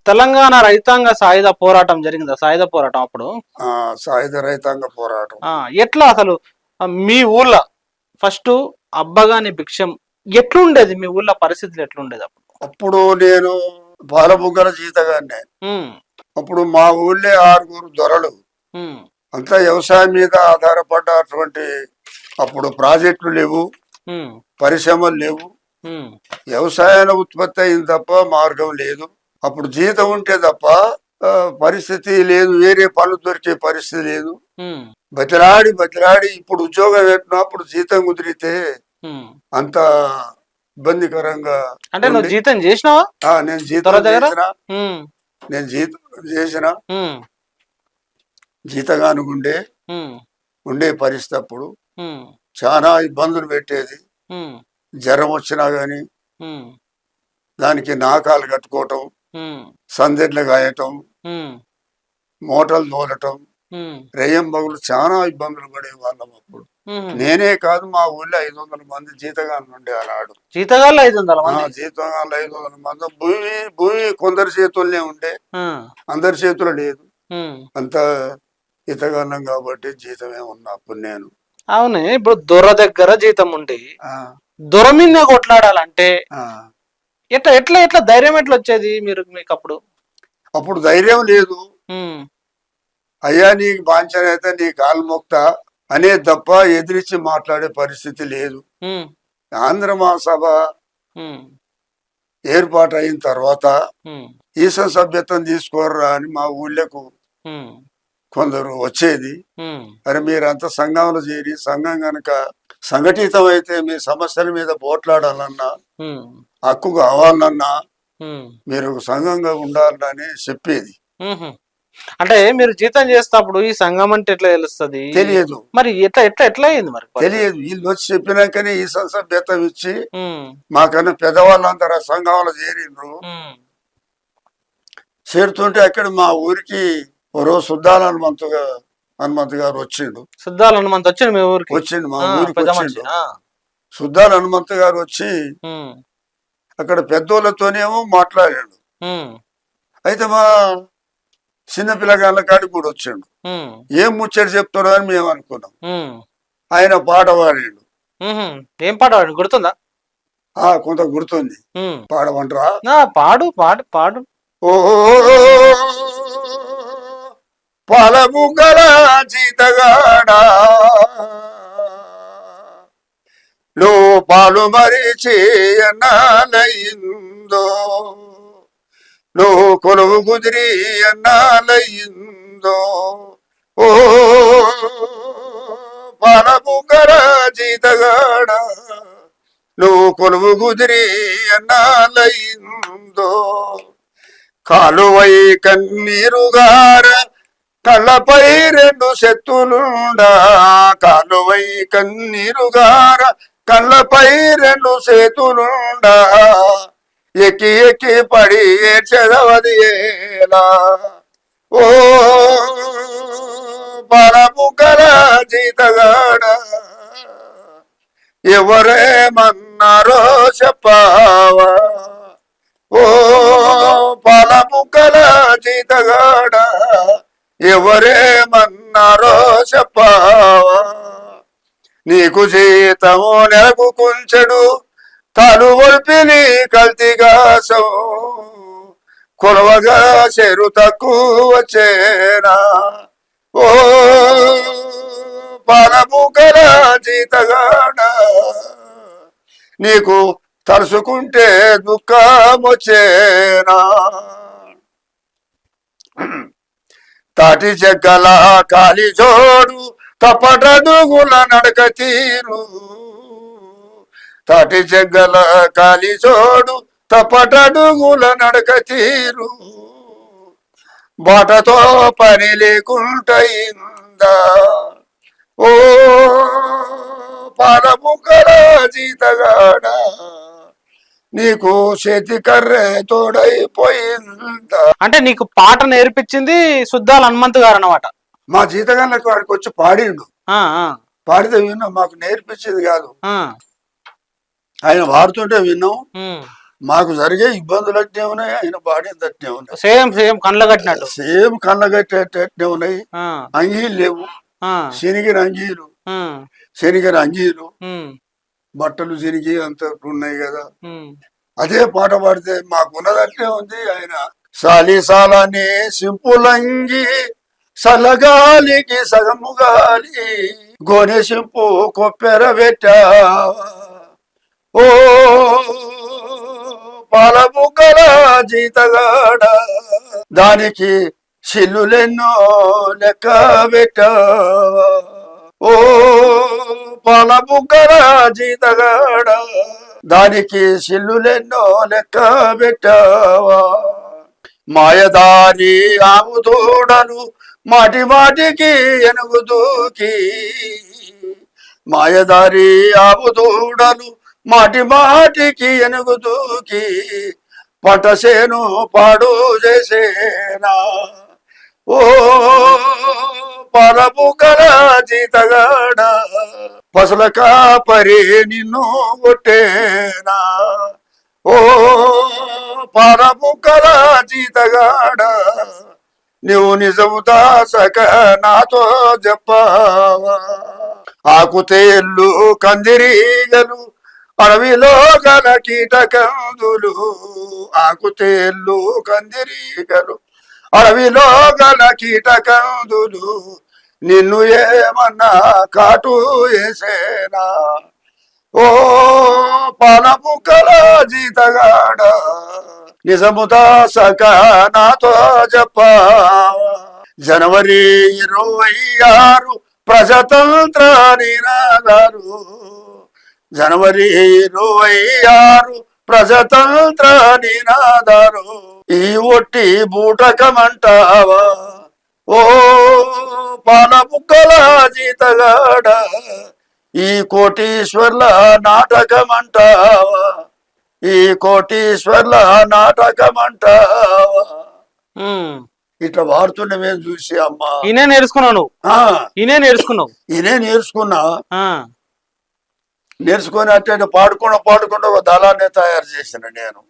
తెలంగాణ రైతాంగ సాయుధ పోరాటం జరిగిందా? సాయుధ పోరాటం అప్పుడు సాయుధ రైతాంగ పోరాటం ఎట్లా అసలు మీ ఊళ్ళో ఫస్ట్ అబ్బగాని భిక్షం ఎట్లుండేది? మీ ఊళ్ళో పరిస్థితులు ఎట్లుండేది అప్పుడు? అప్పుడు నేను బాలబుగ్గల జీతగానే. అప్పుడు మా ఊళ్ళే 6 దొరలు, అంతా వ్యవసాయం మీద ఆధారపడ్డటువంటి. అప్పుడు ప్రాజెక్టులు లేవు, పరిశ్రమలు లేవు, వ్యవసాయాల ఉత్పత్తి అయింది తప్ప మార్గం లేదు. అప్పుడు జీతం ఉంటే తప్ప పరిస్థితి లేదు, వేరే పనులు దొరికే పరిస్థితి లేదు. బతిలాడి బతిలాడి ఇప్పుడు ఉద్యోగం పెట్టినా అప్పుడు జీతం కుదిరితే అంత ఇబ్బందికరంగా. అంటే నువ్వు జీతం చేసినావా? నేను జీతం చేసిన, జీతగానుకుండే ఉండే పరిస్థితి. అప్పుడు చాలా ఇబ్బందులు పెట్టేది. జ్వరం వచ్చినా గాని దానికి నాకాలు కట్టుకోవటం, సందెడ్లు గాయటం, మోటార్లు తోలటం, రెయ్యం బగులు చాలా ఇబ్బందులు పడే వాళ్ళం అప్పుడు. నేనే కాదు, మా ఊళ్ళో 500 మంది జీతగాళ్ళు ఉండే ఆనాడు. జీతగాళ్ళు 500 జీతగాళ్ళు 500 మంది. భూమి కొందరి చేతుల్నే ఉండే, అందరి చేతులు లేదు. అంత జీతగాళ్ళం కాబట్టి జీతమే ఉన్నా అప్పుడు నేను. అవును, ఇప్పుడు దొర దగ్గర జీతం ఉండి దొర మీద కొట్లాడాలంటే ఎట్లా ఎట్లా ఎట్లా ధైర్యం ఎట్లా వచ్చేది మీకు అప్పుడు? అప్పుడు ధైర్యం లేదు. అయ్యా నీకు బాంచనైతే నీ కాలు మొక్తా అనే తప్ప ఎదిరించి మాట్లాడే పరిస్థితి లేదు. ఆంధ్ర మహాసభ ఏర్పాటు అయిన తర్వాత ఈస సభ్యత్వం తీసుకోర్రా అని మా ఊళ్ళకు కొందరు వచ్చేది. అరే మీరంతా సంఘంలో చేరి, సంఘం గనక సంఘటితం అయితే మీ సమస్యల మీద పోట్లాడాలన్నా, హక్కు కావాలన్నా మీరు సంఘంగా ఉండాలని చెప్పేది. అంటే మీరు జీతం చేసేటప్పుడు ఈ సంఘం అంటే ఎట్లా తెలుస్తుంది? తెలియదు. మరి ఎట్లా ఎట్లా ఎట్లా అయింది మరి? తెలియదు. వీళ్ళు వచ్చి చెప్పినాకనే ఈ సభ్యత్వం ఇచ్చి మాకన్నా పెద్దవాళ్ళందరూ సంఘంలో చేరిండ్రు. చేరుతుంటే అక్కడ మా ఊరికి రోజు సుద్దాల హనుమంత్ గారు వచ్చిండు. సుద్దాల హనుమంత్ వచ్చిండు మీ ఊరికి? వచ్చిండు, మా ఊరికి వచ్చిండు. సుద్దాల హనుమంత్ గారు వచ్చి అక్కడ పెద్దోళ్ళతోనేమో మాట్లాడాడు. అయితే మా చిన్న పిల్లగాళ్ళ కాడికి కూడా వచ్చిండు. ఏం ముచ్చట చెప్తాడు అని మేము అనుకున్నాం. ఆయన పాట పాడాడు. ఏం పాట పాడు? గుర్తుందా? కొంత గుర్తుంది. పాడమంటారా? పాడు పాడు పాడు. ఓ పాలబుగ్గల జీతగాడా, లోపాలు మరిచి అన్నాలయ్యిందో, లో కొలువు కుదిరి అన్నాలయ్యిందో. ఓ పాలబుగ్గల జీతగాడా, లో కొలువు కుదిరి అన్నాలయ్యిందో. కాలువై కన్నీరుగార కళ్ళపై 2 చేతులుండా, కాలువై కన్నీరుగార కళ్ళపై 2 చేతులుండా, ఎక్కి ఎక్కి పడి ఏడ్చెదవది ఏలా. ఓ పాలబుగ్గల జీతగాడ, ఎవరేమన్నారో చెప్పావా. ఓ పాలబుగ్గల జీతగాడ, ఎవరేమన్నారో చెప్పావా. నీకు జీతము నెలకు కుంచెడు, తలు ఒలిపి నీ కల్తీగాసం, కొలవగా చెరు తక్కువ వచ్చేనా. ఓ పాలబుగ్గల జీతగాడ, నీకు తలుసుకుంటే దుఃఖం వచ్చేనా. తాటి చెక్కల కాలి జోడు, తప్పటడుగుల నడక తీరు, తాటి చెక్కల కాలి జోడు, తప్పటడుగుల నడక తీరు, బాటతో పని లేకుంటయిందా. ఓ పాలబుగ్గల జీతగాడ, నీకు చేతి కర్రే తోడైపోయిందా. అంటే నీకు పాట నేర్పించింది సుద్దాల హనుమంత్ గారు అన్నమాట. మా జీతగాళ్ళకి వాడికి వచ్చి పాడిండు. పాడితే విన్నాం, మాకు నేర్పించింది కాదు. ఆయన పాడుతుంటే విన్నాం. మాకు జరిగే ఇబ్బందులు అట్నే ఉన్నాయి, ఆయన బాడీలు అట్నే ఉన్నాయి. సేమ్ సేమ్ కళ్ళ కట్టినట్టు సేమ్ కళ్ళగట్టేటట్నే ఉన్నాయి. అంగీలు లేవు, శనిగిన అంగీలు, శనిగిన అంగీలు, బట్టలు శనిగి అంత ఉన్నాయి కదా. అదే పాట పాడితే మాకున్నదట్నే ఉంది. ఆయన సాలిసాలని సింపులంగి సలగాలికి సగము గాలి గోనె సింపు కొప్పెర పెట్టా ఓ పాలబుగ్గల జీతగాడ దానికి చిల్లులెన్నో లెక్క పెట్టా ఓ పాలబుగ్గల జీతగాడ దానికి చిల్లులెన్నో లెక్క పెట్టావా మాయదారి ఆముదోడలు మాటి మాటికి ఎనుగుదూకి మాయదారి ఆముదోడలు మాటి మాటికి ఎనుగుదూకి పటసేను పాడు చేసేనా ఓ పరపుకల జీతగాడ పసల కాపరి నిన్ను కొట్టేనా ఓ పరపుకల జీతగాడ నువ్వు నిజము దాసక నాతో చెప్పావా ఆకుతేళ్ళు కందిరీగలు అడవిలో గల కీటకందులు ఆకుతేళ్ళు కందిరీగలు అడవిలో గల కీటకందులు నిన్ను ఏమన్నా కాటు వేసేనా ఓ పాలపుక్కల జీతగాడ నిజము దాసక నాతో చెప్పావా జనవరి 26 ప్రజాతంత్ర నినాదాలు జనవరి 26 ప్రజాతంత్ర నినాదాలు ఈ ఒట్టి బూటకమంటావా ఓ పాలపుక్కల జీతగాడ ఈ కోటీశ్వర్ల నాటకమంటావా ఈ కోటీశ్వర్ల నాటకమంటావా ఇట్లా వాడుతుండే మేము చూసి అమ్మా ఈయనే నేర్చుకున్నావు ఈయనే నేర్చుకున్నావు ఈయనే నేర్చుకున్నా నేర్చుకొని అట్టే పాడుకుండా ఒక దళాన్ని తయారు చేసిన నేను